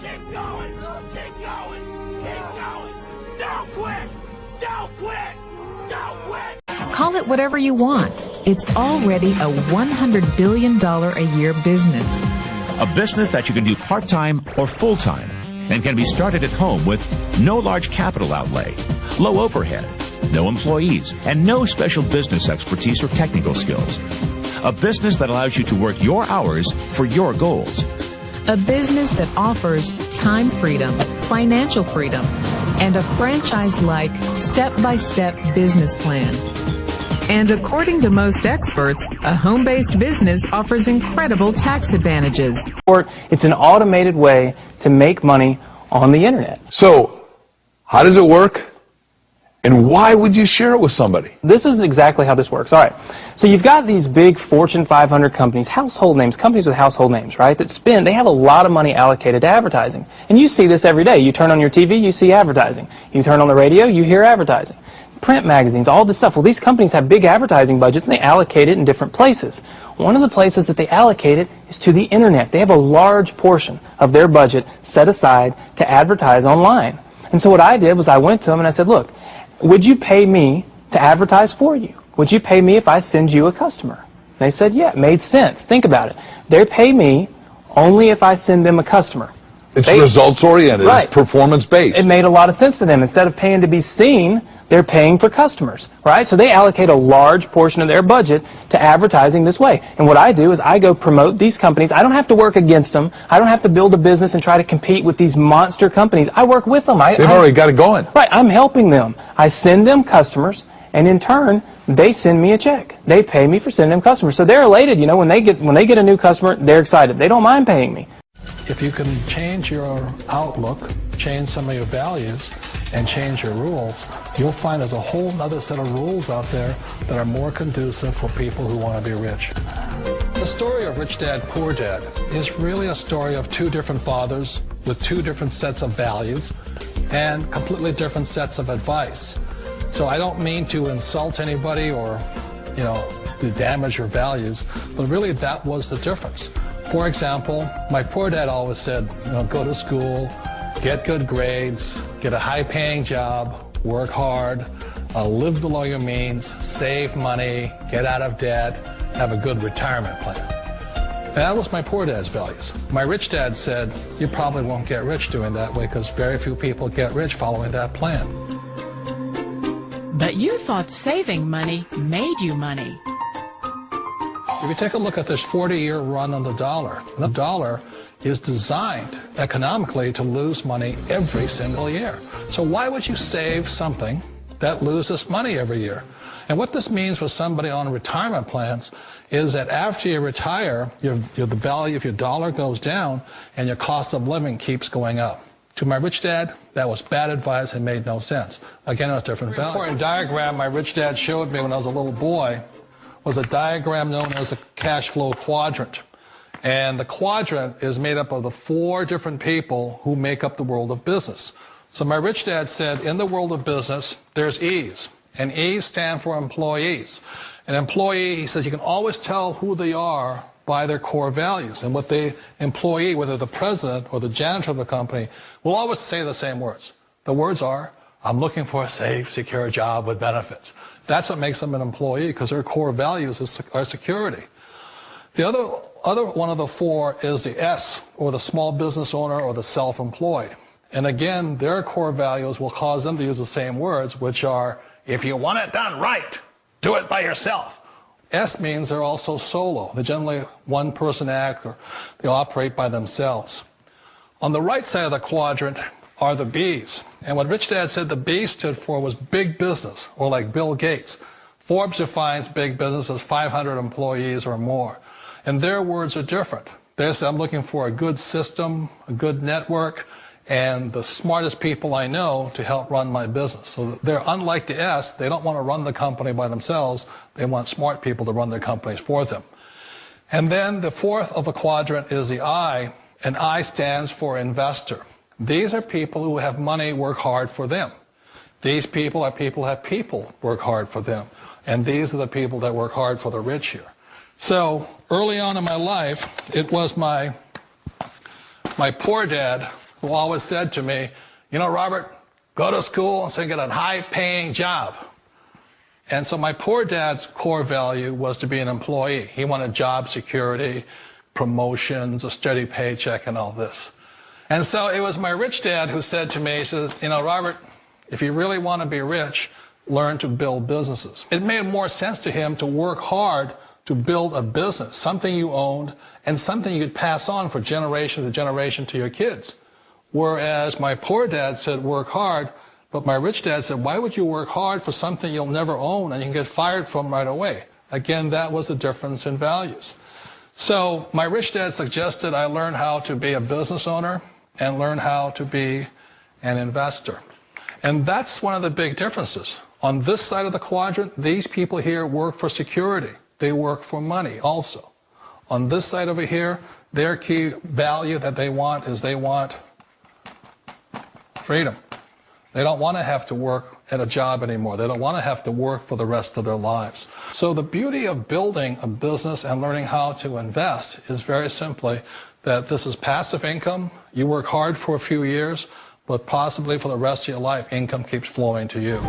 Keep going! Keep going! Keep going! Don't quit! Don't quit! Don't quit! Call it whatever you want. It's already a $100 billion a year business. A business that you can do part-time or full-time and can be started at home with no large capital outlay, low overhead, no employees, and no special business expertise or technical skills. A business that allows you to work your hours for your goals. A business that offers time freedom, financial freedom, and a franchise-like, step-by-step business plan. And according to most experts, a home-based business offers incredible tax advantages. It's an automated way to make money on the internet. So, how does it work? And why would you share it with somebody? This is exactly how this works. All right. So you've got these big Fortune 500 companies, household names, companies with household names, right, they have a lot of money allocated to advertising. And you see this every day. You turn on your TV, you see advertising. You turn on the radio, you hear advertising. Print magazines, all this stuff. Well, these companies have big advertising budgets and they allocate it in different places. One of the places that they allocate it is to the internet. They have a large portion of their budget set aside to advertise online. And so what I did was I went to them and I said, look, would you pay me to advertise for you? Would you pay me if I send you a customer? They said, yeah, it made sense. Think about it. They pay me only if I send them a customer. It's results-oriented. Right. It's performance-based. It made a lot of sense to them. Instead of paying to be seen, they're paying for customers, right? So they allocate a large portion of their budget to advertising this way. And what I do is I go promote these companies. I don't have to work against them. I don't have to build a business and try to compete with these monster companies. I work with them. They've already got it going. Right. I'm helping them. I send them customers, and in turn, they send me a check. They pay me for sending them customers. So they're elated. You know, when they get a new customer, they're excited. They don't mind paying me. If you can change your outlook, change some of your values, and change your rules, you'll find there's a whole other set of rules out there that are more conducive for people who want to be rich. The story of Rich Dad, Poor Dad is really a story of two different fathers with two different sets of values and completely different sets of advice. So I don't mean to insult anybody or, to damage your values, but really that was the difference. For example, my poor dad always said, go to school, get good grades, get a high-paying job, work hard, live below your means, save money, get out of debt, have a good retirement plan. That was my poor dad's values. My rich dad said, you probably won't get rich doing that way because very few people get rich following that plan. But you thought saving money made you money. If you take a look at this 40-year run on the dollar is designed economically to lose money every single year. So why would you save something that loses money every year? And what this means for somebody on retirement plans is that after you retire, the value of your dollar goes down and your cost of living keeps going up. To my rich dad, that was bad advice and made no sense. Again, it was different value. An important diagram my rich dad showed me when I was a little boy was a diagram known as a cash flow quadrant. And the quadrant is made up of the 4 different people who make up the world of business. So my rich dad said, in the world of business, there's E's. And E's stand for employees. An employee, he says, you can always tell who they are by their core values. And what the employee, whether the president or the janitor of the company, will always say the same words. The words are, I'm looking for a safe, secure job with benefits. That's what makes them an employee, because their core values are security. The other one of the 4 is the S, or the small business owner or the self-employed. And again, their core values will cause them to use the same words, which are, if you want it done right, do it by yourself. S means they're also solo. They're generally one-person act, or they operate by themselves. On the right side of the quadrant are the B's. And what Rich Dad said the B stood for was big business, or like Bill Gates. Forbes defines big business as 500 employees or more. And their words are different. They say, I'm looking for a good system, a good network, and the smartest people I know to help run my business. So they're unlike the S. They don't want to run the company by themselves. They want smart people to run their companies for them. And then the 4th of the quadrant is the I, and I stands for investor. These are people who have money work hard for them. These people are people who have people work hard for them. And these are the people that work hard for the rich here. So early on in my life, it was my poor dad who always said to me, you know, Robert, go to school and so you get a high-paying job. And so my poor dad's core value was to be an employee. He wanted job security, promotions, a steady paycheck, and all this. And so it was my rich dad who said to me, he says, you know, Robert, if you really want to be rich, learn to build businesses. It made more sense to him to work hard to build a business, something you owned and something you could pass on for generation to generation to your kids. Whereas my poor dad said work hard, but my rich dad said, why would you work hard for something you'll never own and you can get fired from right away? Again, that was the difference in values. So my rich dad suggested I learn how to be a business owner and learn how to be an investor. And that's one of the big differences. On this side of the quadrant, these people here work for security. They work for money also. On this side over here, their key value that they want is they want freedom. They don't want to have to work at a job anymore. They don't want to have to work for the rest of their lives. So the beauty of building a business and learning how to invest is very simply that this is passive income. You work hard for a few years, but possibly for the rest of your life, income keeps flowing to you.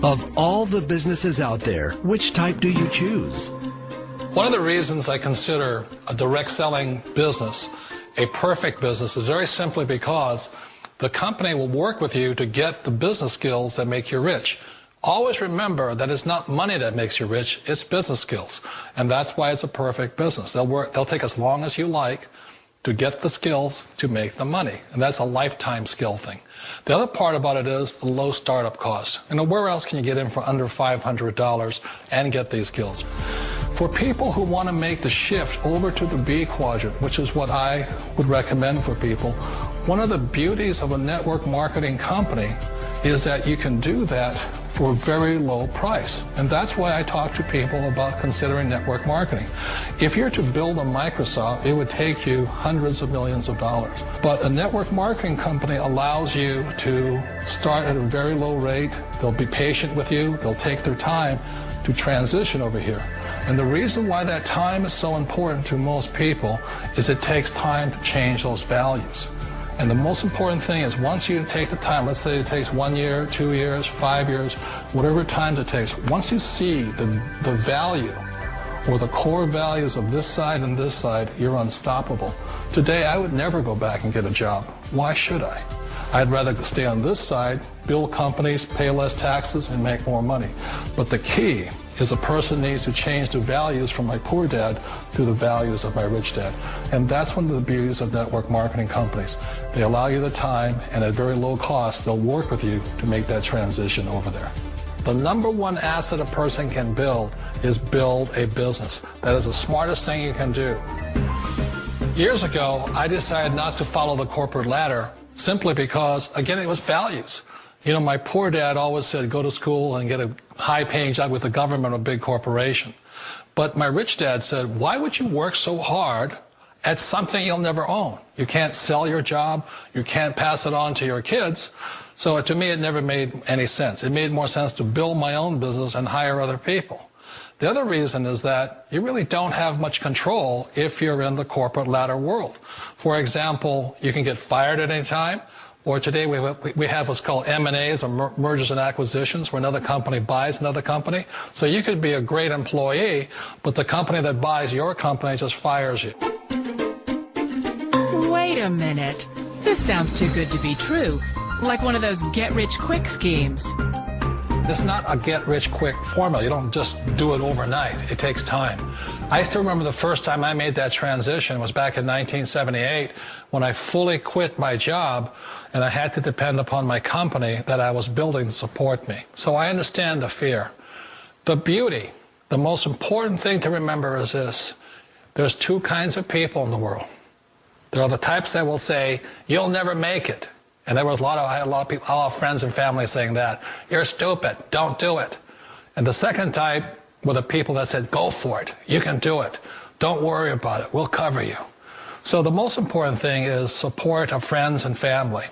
Of all the businesses out there, which type do you choose? One of the reasons I consider a direct selling business a perfect business is very simply because the company will work with you to get the business skills that make you rich. Always remember that it's not money that makes you rich, it's business skills. And that's why it's a perfect business. They'll take as long as you like to get the skills to make the money. And that's a lifetime skill thing. The other part about it is the low startup cost. You know, where else can you get in for under $500 and get these skills? For people who want to make the shift over to the B quadrant, which is what I would recommend for people, one of the beauties of a network marketing company is that you can do that for a very low price. And that's why I talk to people about considering network marketing. If you're to build a Microsoft, it would take you hundreds of millions of dollars. But a network marketing company allows you to start at a very low rate. They'll be patient with you. They'll take their time to transition over here. And the reason why that time is so important to most people is it takes time to change those values. And the most important thing is once you take the time, let's say it takes 1 year, 2 years, 5 years, whatever time it takes, once you see the value or the core values of this side and this side, you're unstoppable. Today, I would never go back and get a job. Why should I? I'd rather stay on this side, build companies, pay less taxes, and make more money. But the key is a person needs to change the values from my poor dad to the values of my rich dad. And that's one of the beauties of network marketing companies. They allow you the time, and at very low cost, they'll work with you to make that transition over there. The number one asset a person can build is build a business. That is the smartest thing you can do. Years ago, I decided not to follow the corporate ladder simply because, again, it was values. You know, my poor dad always said, go to school and get a high-paying job with the government or a big corporation. But my rich dad said, why would you work so hard at something you'll never own? You can't sell your job. You can't pass it on to your kids. So to me, it never made any sense. It made more sense to build my own business and hire other people. The other reason is that you really don't have much control if you're in the corporate ladder world. For example, you can get fired at any time. Or today we have what's called M&As, or mergers and acquisitions, where another company buys another company. So you could be a great employee, but the company that buys your company just fires you. Wait a minute. This sounds too good to be true. Like one of those get-rich-quick schemes. It's not a get-rich-quick formula. You don't just do it overnight. It takes time. I still remember the first time I made that transition was back in 1978 when I fully quit my job and I had to depend upon my company that I was building to support me. So I understand the fear. The beauty, the most important thing to remember is this. There's two kinds of people in the world. There are the types that will say, you'll never make it. And there was I had a lot of people, a lot of friends and family saying that. You're stupid. Don't do it. And the second type were the people that said, go for it. You can do it. Don't worry about it. We'll cover you. So the most important thing is support of friends and family.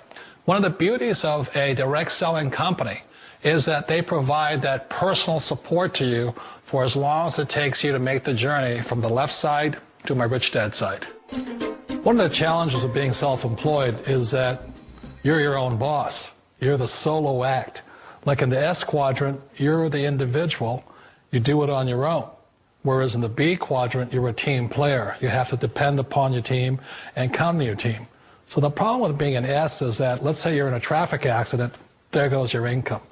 One of the beauties of a direct selling company is that they provide that personal support to you for as long as it takes you to make the journey from the left side to my rich dad side. One of the challenges of being self-employed is that you're your own boss. You're the solo act. Like in the S quadrant, you're the individual. You do it on your own. Whereas in the B quadrant, you're a team player. You have to depend upon your team and count on your team. So the problem with being an S is that, let's say you're in a traffic accident, there goes your income.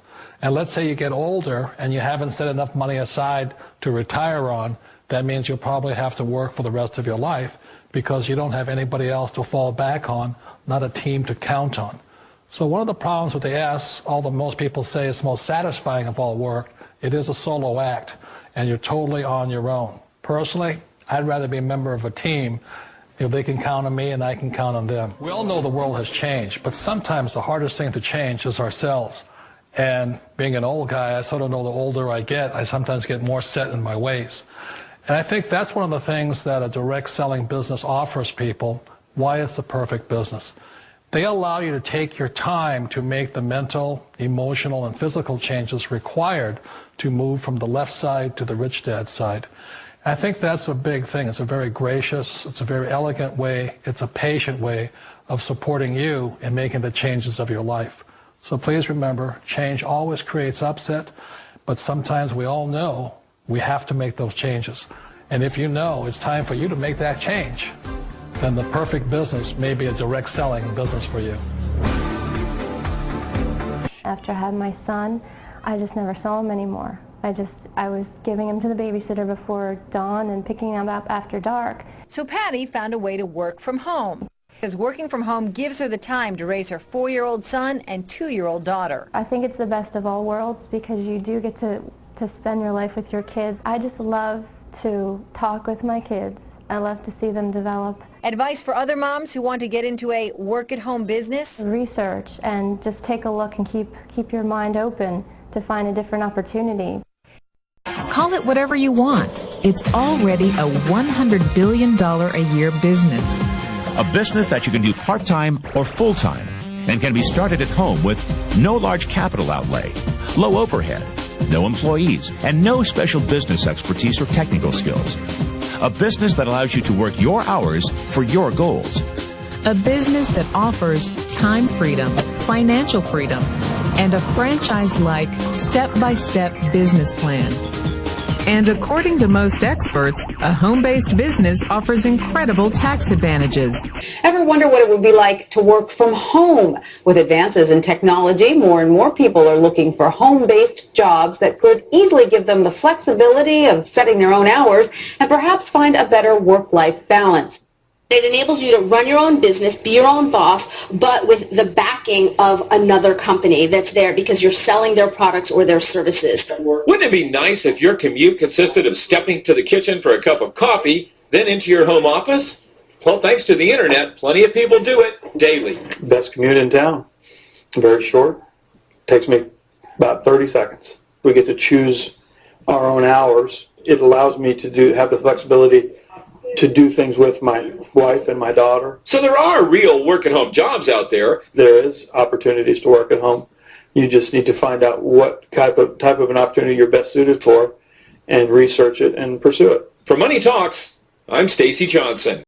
And let's say you get older and you haven't set enough money aside to retire on, that means you'll probably have to work for the rest of your life because you don't have anybody else to fall back on, not a team to count on. So one of the problems with the S, although most people say it's most satisfying of all work, it is a solo act, and you're totally on your own. Personally, I'd rather be a member of a team if they can count on me and I can count on them. We all know the world has changed, but sometimes the hardest thing to change is ourselves. And being an old guy, I sort of know the older I get, I sometimes get more set in my ways. And I think that's one of the things that a direct selling business offers people, why it's the perfect business. They allow you to take your time to make the mental, emotional, and physical changes required to move from the left side to the rich dad side. I think that's a big thing. It's a very gracious, it's a very elegant way, it's a patient way of supporting you in making the changes of your life. So please remember, change always creates upset, but sometimes we all know we have to make those changes. And if you know it's time for you to make that change, then the perfect business may be a direct selling business for you. After I had my son, I just never saw him anymore. I was giving him to the babysitter before dawn and picking him up after dark. So Patty found a way to work from home, because working from home gives her the time to raise her 4-year-old son and 2-year-old daughter. I think it's the best of all worlds because you do get to spend your life with your kids. I just love to talk with my kids. I love to see them develop. Advice for other moms who want to get into a work-at-home business? Research and just take a look and keep your mind open to find a different opportunity. Call it whatever you want. It's already a $100 billion a year business. A business that you can do part-time or full-time and can be started at home with no large capital outlay, low overhead, no employees, and no special business expertise or technical skills. A business that allows you to work your hours for your goals. A business that offers time freedom, financial freedom, and a franchise-like step-by-step business plan. And according to most experts, a home-based business offers incredible tax advantages. Ever wonder what it would be like to work from home? With advances in technology, more and more people are looking for home-based jobs that could easily give them the flexibility of setting their own hours and perhaps find a better work-life balance. It enables you to run your own business, be your own boss, but with the backing of another company that's there because you're selling their products or their services. Wouldn't it be nice if your commute consisted of stepping to the kitchen for a cup of coffee, then into your home office? Well, thanks to the internet, plenty of people do it daily. Best commute in town. Very short. Takes me about 30 seconds. We get to choose our own hours. It allows me to have the flexibility to do things with my wife and my daughter. So there are real work-at-home jobs out there. There is opportunities to work at home. You just need to find out what type of an opportunity you're best suited for and research it and pursue it. For Money Talks, I'm Stacy Johnson.